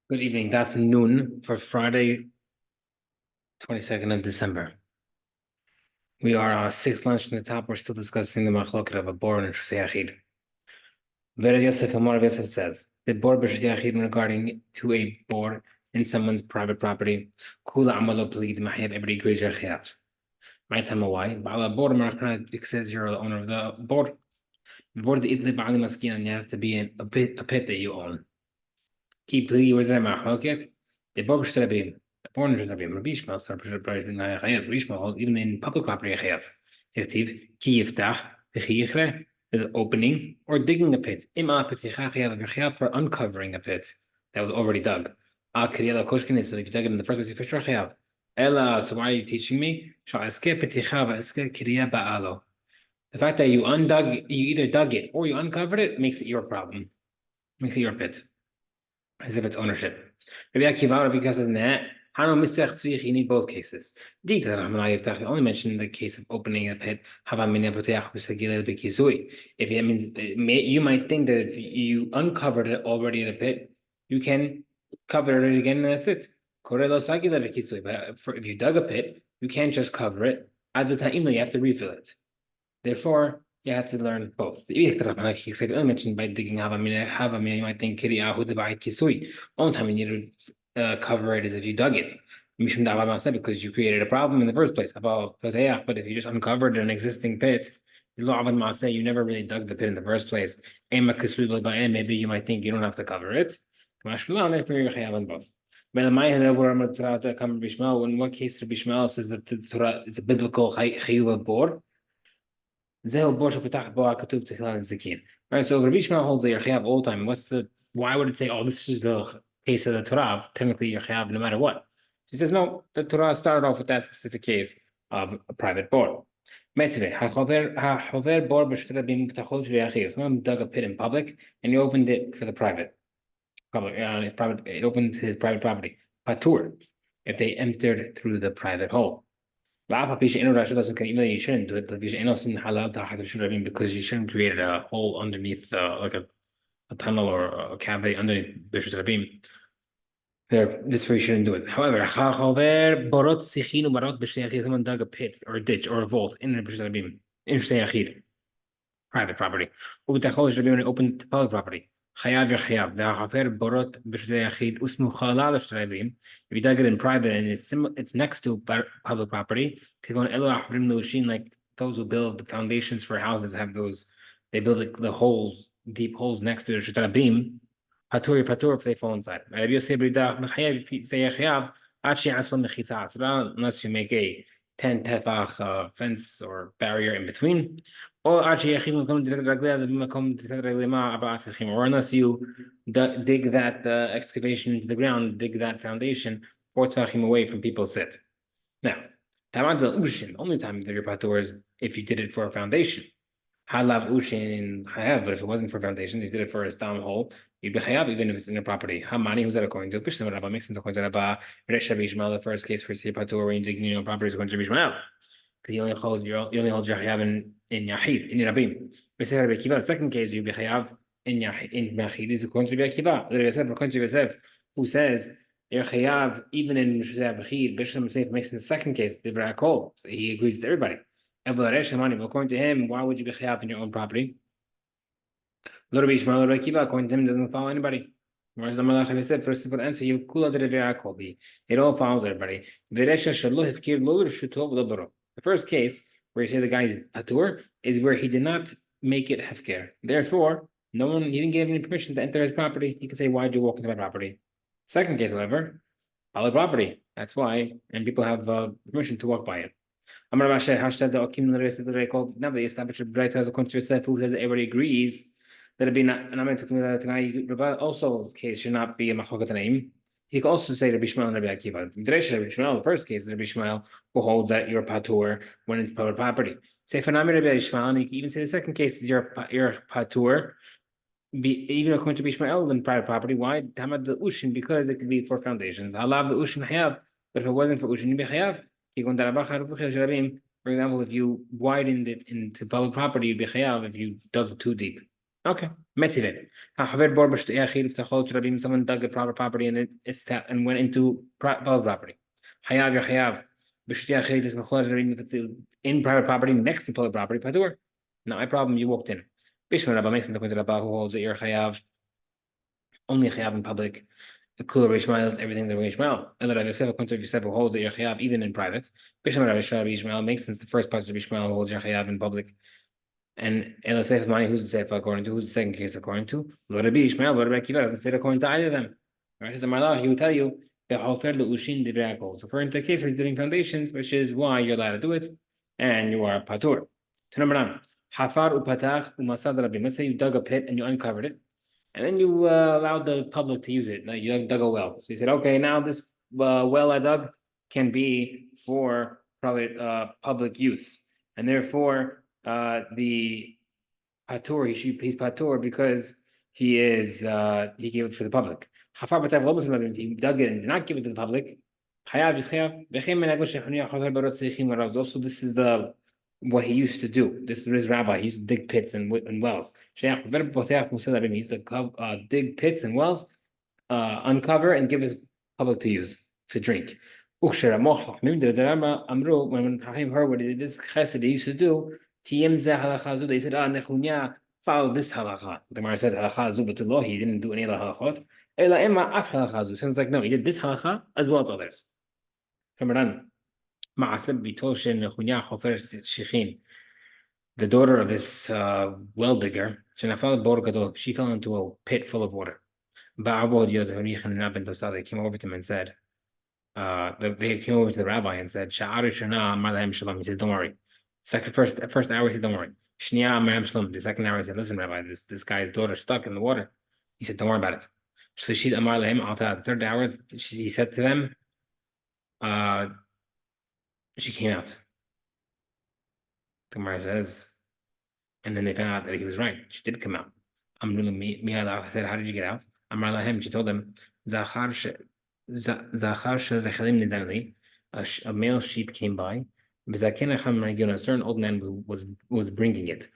Good evening, Daf noon for Friday, 22nd of December. We are six lunch from the top. We're still discussing the machloket of a bor and Shutei Yachid. Vered Yosef Amar Yosef says, the bor b'Shutei Yachid regarding to a bor in someone's private property, kula amalo plead mahayab, everybody agrees you're chayav. My time why? Ba'ala bor marachna, because says you're the owner of the bor. The bor the itli ba'ali maskin, and you have to be in a pit that you own. Keep plea was a machloket. The bor b'Shutei Yachid. Born in Rabbi Rishma, even in public property, key is opening or digging a pit. For uncovering a pit that was already dug. So if you dug it in the first place, you for sure chayav. Ella, so why are you teaching me? The fact that you either dug it or you uncovered it, makes it your problem. Makes it your pit. As if it's ownership. Rabbi Akiva, because of that, you need both cases. I only mentioned the case of opening a pit. If it means you might think that if you uncovered it already in a pit, you can cover it again and that's it. But if you dug a pit, you can't just cover it. At the time, you have to refill it. Therefore, you have to learn both. I mentioned by digging you might think only time you need to cover it is if you dug it. Because you created a problem in the first place. But if you just uncovered an existing pit, you never really dug the pit in the first place. Maybe you might think you don't have to cover it. Both. In what case Rabbi Shmuel says that the Torah it's a biblical chiyuv bor. Right, so Rabbi Shmuel holds that you're chayav all the time. Why would it say, oh, this is the case of the Torah? Technically, you're chayav no matter what. She says, no, the Torah started off with that specific case of a private bor. Someone dug a pit in public and he opened it for the private. It opened his private property. Patur, if they entered through the private hole. Even though you shouldn't do it, because you shouldn't create a hole underneath, like a tunnel or a cavity underneath Bishus Rabim. This way you shouldn't do it. However, someone dug a pit or a ditch or a vault in Bishus Rabim, in private property. Open public property. If you dug it in private and it's next to public property, like those who build the foundations for houses have those, they build the holes, deep holes next to it, patur if they fall inside. Unless you make a 10 tefach fence or barrier in between. Or unless you dig that excavation into the ground, dig that foundation 4 tefachim away from people's sit. Now, the only time that your patur is if you did it for a foundation. Halav ushin hayav, but if it wasn't for foundation, you did it for a stone hole, you'd be chayav even if it's in your property. Hamani, who's that according to? Bishlam Rabba makes sense according to Rabba. The first case for say patur when you dig your property is going to be Ishmael. Because you only hold your chayav in Yahid, in Rabim. We say Rabbi Akiva, the second case you'd be chayav in Yahid is according to Rabbi Akiva. According to Yosef, who says you're chayav even in Yahid. Bishlam Seif makes in the second case the Brakol. So he agrees with everybody. According to him, why would you be chayav in your own property? According to him, doesn't follow anybody. Whereas the Malach said, first of all, answer you it all follows everybody. The first case where you say the guy's patur is where he did not make it hefker. Therefore, he didn't give any permission to enter his property. He could say, why'd you walk into my property? Second case, however, public property. That's why, and people have permission to walk by it. Now that they established a contrary who says everybody agrees that it be not also the case should not be a machokat name. He could also say Rabbi Shmuel and Rabbi Akiva. The first case is Rabbi Shmuel who holds that your patur when it's public property. Say for Rabbi Shmuel, and you can even say the second case is your patur, even according to Rabbi Shmuel in private property. Why? Tamad the ushin, because it could be for foundations. Halav the ushin hayav, but if it wasn't for ushin, you'd be hayav. For example, if you widened it into public property, you'd be chayav if you dug too deep. Okay. Metive. However, someone dug a private property and and went into public property. Hayav Yahayav. In private property next to public property. Patur. Not my problem. You walked in. Bishman Rabba makes the point that Rabba who holds that you're Hayav, only Chayav in public. The Kula Rishmael, everything that Rishmael. And that Yosef, according to Yosef, who holds that you're Chayav even in private. Bishman Rabbi Ishmael makes sense the first part of Ishmael holds you're Chayav in public. And Ela Seif money, who's the Seif according to? Who's the second case according to? Lord Rabbi Ishmael, Lord Rabbi Akiva doesn't fit according to either of them. Right? He will tell you, so for the case where he's doing foundations, which is why you're allowed to do it, and you are patur. To number 9. Hafar upatach umasad rabim. Let's say you dug a pit and you uncovered it, and then you allowed the public to use it. Like you dug a well. So you said, okay, now this well I dug can be for probably public use, and therefore the patur, he's patur because he is he gave it for the public. If he dug it and did not give it to the public, also this is the what he used to do. This is his rabbi. He used to dig pits and wells. He used to dig pits and wells, uncover and give his public to use to drink. When Chachim heard what this chesed he used to do, they said, Nechunya, follow this halacha. The Gemara says, halacha zu v'tulo, he didn't do any of the halachot. Ela ema af halacha zu. Sounds like, no, he did this halacha as well as others. Ramadan, Ma'aseb bitoshen Nechunya chofer shichin. The daughter of this well digger, she fell into a pit full of water. They came over to him and said, they came over to the rabbi and said, Sha'ar Shana Amar Lahem Shalom. He said, don't worry. First hour, he said, don't worry. Shnia Amar Shalom. The second hour, he said, listen, Rabbi, this guy's daughter stuck in the water. He said, don't worry about it. Shlishit Amar Lahem Alta. The third hour, he said to them, she came out. The Gemara says, and then they found out that he was right. She did come out. I said, how did you get out? Amar Lahem. She told them, a male sheep came by. A certain old man was bringing it,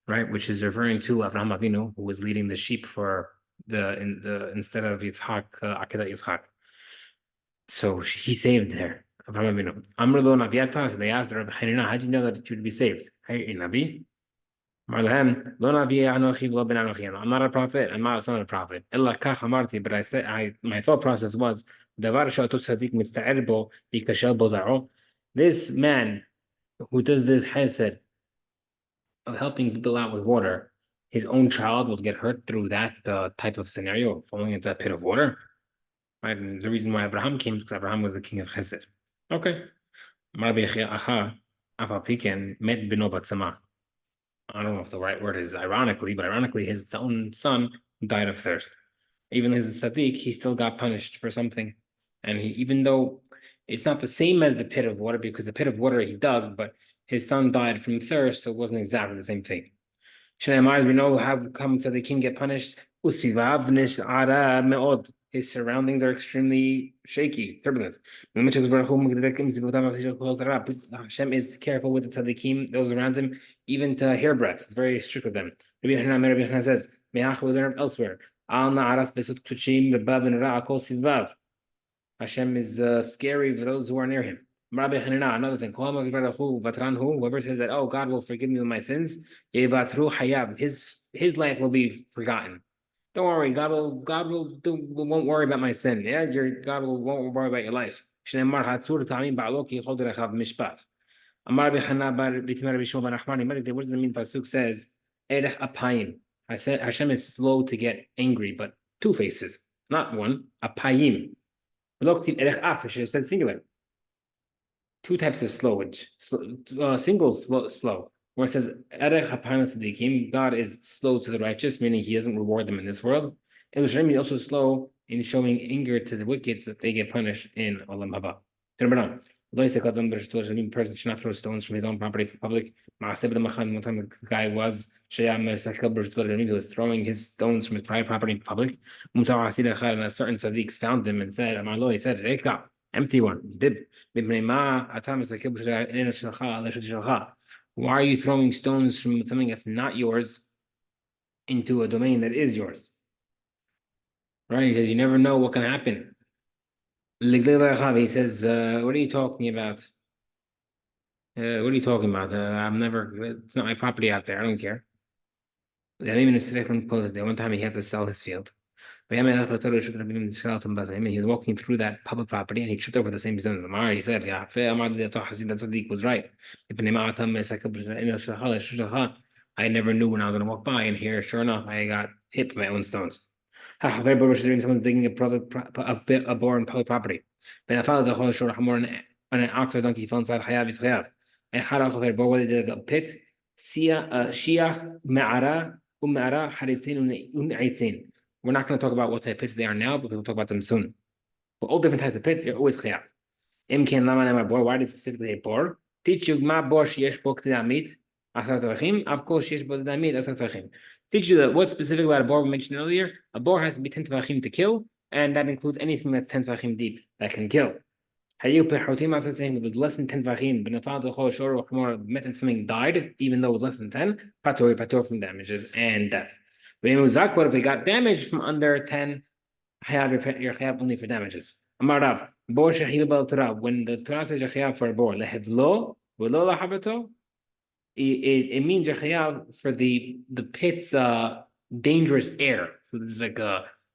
right? Which is referring to Avraham Avinu, who was leading the sheep for instead of Yitzhak, Akedah Yitzhak. So he saved her. Avraham Avinu. Amrlo Naviata. So they asked the Rabbi Hanina, how did you know that you would be saved? Hey, Navi. I'm not a prophet. I'm not a son of a prophet. But I said, my thought process was, this man who does this hesed of helping people out with water, his own child will get hurt through that type of scenario, falling into that pit of water. Right? And the reason why Abraham came is because Abraham was the king of chesed. Okay. I don't know if the right word is ironically, but ironically, his own son died of thirst. Even as a tzaddik, he still got punished for something. And even though it's not the same as the pit of water, because the pit of water he dug, but his son died from thirst, so it wasn't exactly the same thing. As we know how come tzaddikim get punished. His surroundings are extremely shaky, turbulent. Hashem is careful with the tzaddikim, those around him, even to hair breadth. It's very strict with them. Rabbi Hanan says, we learn elsewhere. Hashem is scary for those who are near him. Another thing, whoever says that, oh, God will forgive me of my sins, his life will be forgotten. Don't worry, God won't worry about my sin. Yeah, God won't worry about your life. There was the mean pasuk says, Hashem is slow to get angry, but two faces, not one. Apayim. It said singular. Two types of slowage. Single slow. Where it says, God is slow to the righteous, meaning he doesn't reward them in this world. And Hashem is also slow in showing anger to the wicked so that they get punished in Olam Haba. The person should not throw stones from his own property to the public. One time a guy was throwing his stones from his private property to the public. And a certain tzaddik found him and said, he said, empty one. Why are you throwing stones from something that's not yours into a domain that is yours. Right? He says you never know what can happen. He says, what are you talking about? What are you talking about? I'm never, it's not my property out there. I don't care. One time he had to sell his field. He was walking through that public property and he tripped over the same stone as the Mara. He said, "Yeah, that Tzaddik was right. I never knew when I was going to walk by, and here, sure enough, I got hit by my own stones." Someone's digging a bore in public property. And an ox or donkey fell inside Hayav is Hayav. And Harach bore whether they dig a pit, Shiach, Me'ara, Ume'ara, Haritzin, Un'aitzin. We're not going to talk about what type of pits they are now, but we'll talk about them soon. For all different types of pits, you're always chayav. Imkin lama nema bor. Why did specifically a bor? Teach you ma bor sheyesh bo k'damit asar tavachim. Of course, sheyesh bo k'damit asar tavachim. Teach you that what's specific about a bor we mentioned earlier. A bor has to be 10 tavachim to kill, and that includes anything that's 10 tavachim deep that can kill. Hayu pechotim asar tavachim. It was less than 10 tavachim. Benafal d'chol shor or chmor met and something died, even though it was less than 10. Pator from damages and death. But if they got damaged from under 10, you're chayav only for damages. Amarav, bor shechiv bal Torah. When the Torah says you're chayav for a bor, lehevlo v'lo lahabato, it means you're chayav for the pit's dangerous air. So there's like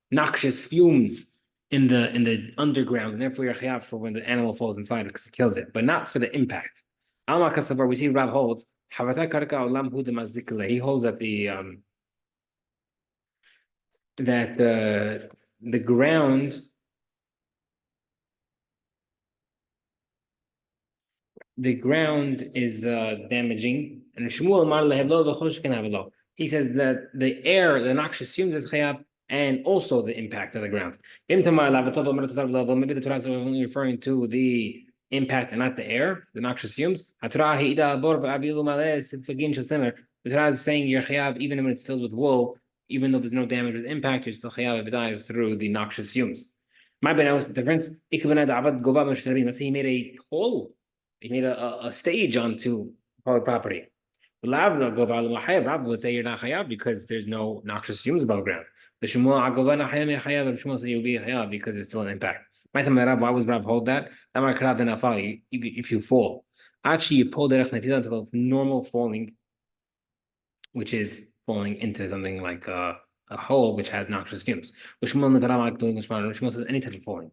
noxious fumes in the underground, and therefore you're chayav for when the animal falls inside because it kills it, but not for the impact. Alma kasavar, we see Rav holds havata karka olam hu demazikle. He holds that the ground is damaging, and Shmuel Amar lehevlo v'chosh can have a low. He says that the air, the noxious fumes is chayav, and also the impact of the ground. Maybe the Torah is only referring to the impact and not the air, the noxious fumes. The Torah is saying you're chayav even when it's filled with wool, even though there's no damage with impact, you're still chayav if it dies through the noxious fumes. My ben, what's the difference? Let's say he made a hole, he made a stage onto public property. Rav would say you're not chayav because there's no noxious fumes above ground. The Shmuel said you'll be chayav because it's still an impact. Why was Rav hold that? If you fall, actually you pull derech nefila until normal falling, which is falling into something like a hole which has noxious fumes. Shmuel says any type of falling.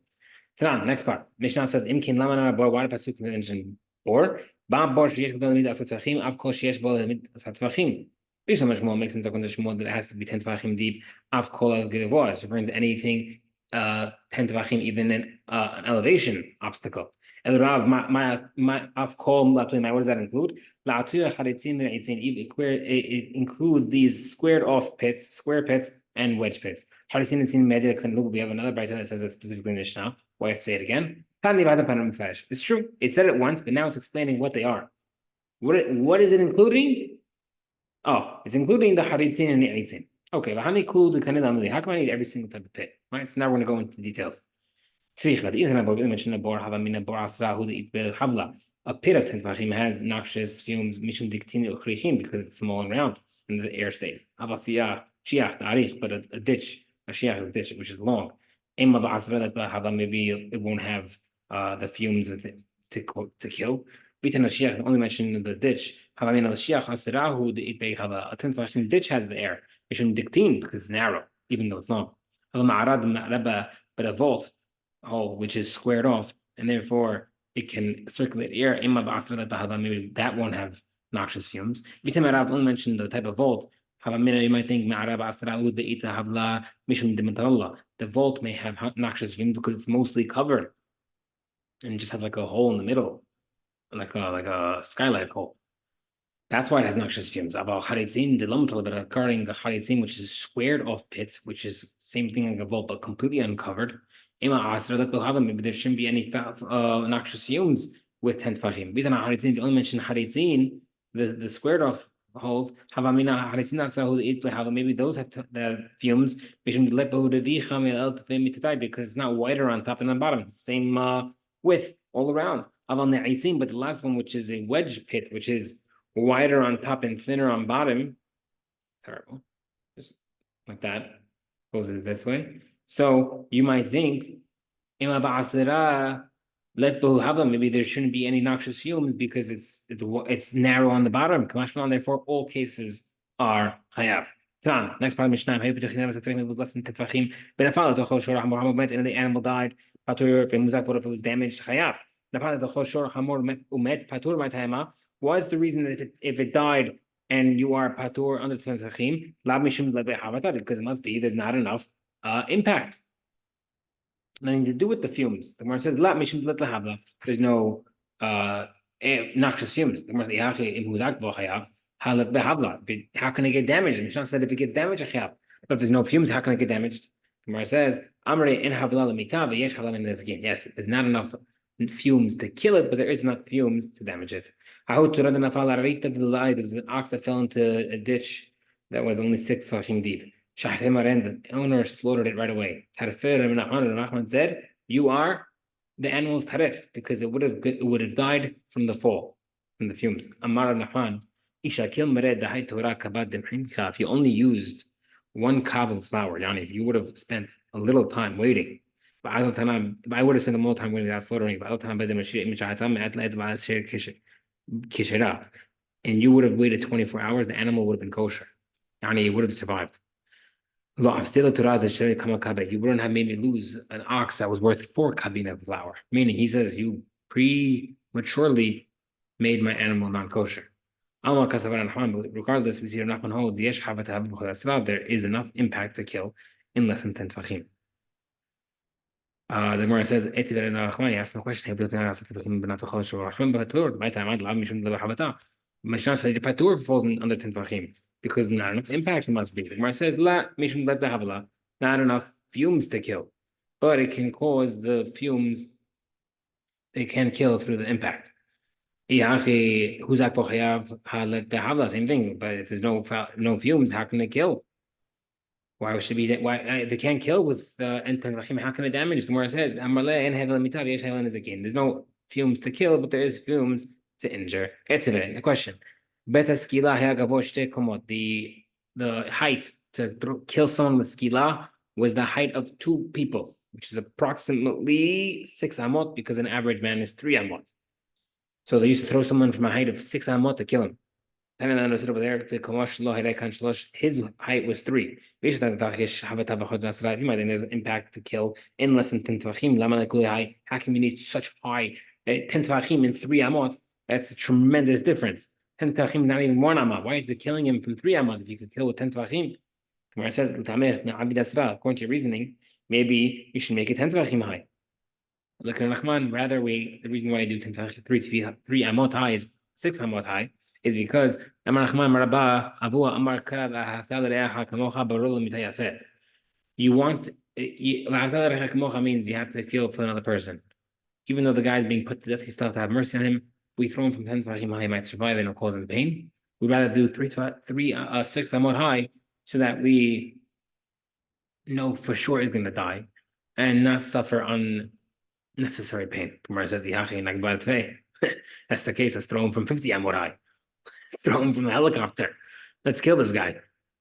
Next part. Mishnah says, Imkin lama bor. Why the pasuk mention bor? Ba bor sheyesh bo limit asat tvachim. Av kol sheyesh bo limit asat tvachim. There's so much more makes sense when the Shmuel that it has to be 10 tvachim deep. Av kol as gevor. It's referring to anything 10 tvachim, even in an elevation obstacle. El Rav, my av kol latui. What does that include? La'atuya charitzin me'itzin. It includes these squared off pits, square pits, and wedge pits. Charitzin and sin media. We have another brayta that says that specifically in Mishnah. Why I have to say it again? It's true. It said it once, but now it's explaining what they are. What is it including? Oh, it's including the haritzin and the eitzin. Okay, but how come I need every single type of pit? Right. So now we're going to go into details. A pit of 10 tvachim has noxious fumes because it's small and round and the air stays. But a ditch, a shiach is a ditch which is long. Maybe it won't have the fumes with it to kill. Only mentioned the ditch. A 10 tvachim ditch has the air. It shouldn't dictine because it's narrow, even though it's long. But a vault hole which is squared off and therefore it can circulate air. Maybe that won't have noxious fumes. I've only mentioned the type of vault. You might think the vault may have noxious fumes because it's mostly covered and just has like a hole in the middle, like a skylight hole. That's why it has noxious fumes. About haritzin, regarding the haritzin, which is squared off pits, which is same thing like a vault but completely uncovered. Maybe there shouldn't be any noxious fumes with 10 tvachim. We only mention haritzin, the squared off holes. Maybe those have the fumes because it's not wider on top and on bottom. It's the same width all around. But the last one, which is a wedge pit, which is wider on top and thinner on bottom. Terrible. Just like that, poses this way. So you might think, Ima ba'asira, let maybe there shouldn't be any noxious fumes because it's narrow on the bottom. Kamashmalan, therefore, all cases are chayav. Next part of Mishnah, it was less than tetvachim. And the animal died. Patur, what if it was damaged? Chayav. What is the reason that if it died and you are patur under tetvachim, because it must be there's not enough impact. Nothing to do with the fumes. The Gemara says, "La mishum lahavla." There's no noxious fumes. The Gemara says, how can it get damaged? The Mishnah said if it gets damaged, but if there's no fumes, how can it get damaged? The Gemara says, yes, there's not enough fumes to kill it, but there is enough fumes to damage it. There was an ox that fell into a ditch that was only 6 tefachim deep. The owner slaughtered it right away. Nachman said, "You are the animal's tarif because it would have died from the fall, from the fumes." Amar Nachman, if you only used 1 cob of flour, yani if you would have spent a little time waiting, if I would have spent a little time waiting without slaughtering, and you would have waited 24 hours, the animal would have been kosher. Yani it would have survived. You wouldn't have made me lose an ox that was worth 4 kabin of flour. Meaning, he says, you prematurely made my animal non-kosher. Regardless, we see Nachman hold there is enough impact to kill in less than 10 tefachim. The Gemara says, he asked the question, Mishnah says the patur falls under 10 tefachim because not enough impact must be. The Gemara says, not enough fumes to kill, but it can cause the fumes, it can kill through the impact. Same thing, but if there's no fumes, how can it kill? Why should be that? Why if it can't kill with entan how can it damage? The Gemara says, there's no fumes to kill, but there is fumes to injure. The question. The height to kill someone with skila was the height of 2 people, which is approximately 6 amot, because an average man is 3 amot. So they used to throw someone from a height of 6 amot to kill him. His height was 3. There's impact to kill in less than 10 tvachim. How can we need such high 10 tvachim in 3 amot? That's a tremendous difference. 10 tvachim, not even 1 amot. Why is it killing him from 3 amot if you could kill with 10 tvachim? Where it says, according to your reasoning, maybe you should make it 10 tvachim high. Look at Nachman. Rather, the reason why I do 10 tvachim 3 amot high is 6 amot high is because you want means you have to feel for another person. Even though the guy is being put to death, you still have to have mercy on him. We throw him from 10 tvachim high, he might survive and it'll cause him pain. We'd rather do 6 amot high so that we know for sure he's going to die and not suffer unnecessary pain. Gemara says, that's the case. Let's throw him from 50 amot high. Throw him from a helicopter. Let's kill this guy.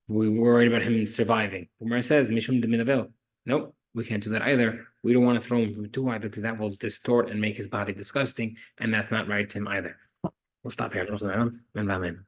We were worried about him surviving. Gemara says, Mishum de Minavel. Nope, we can't do that either. We don't want to throw him from too high because that will distort and make his body disgusting, and that's not right to him either. We'll stop here. Amen.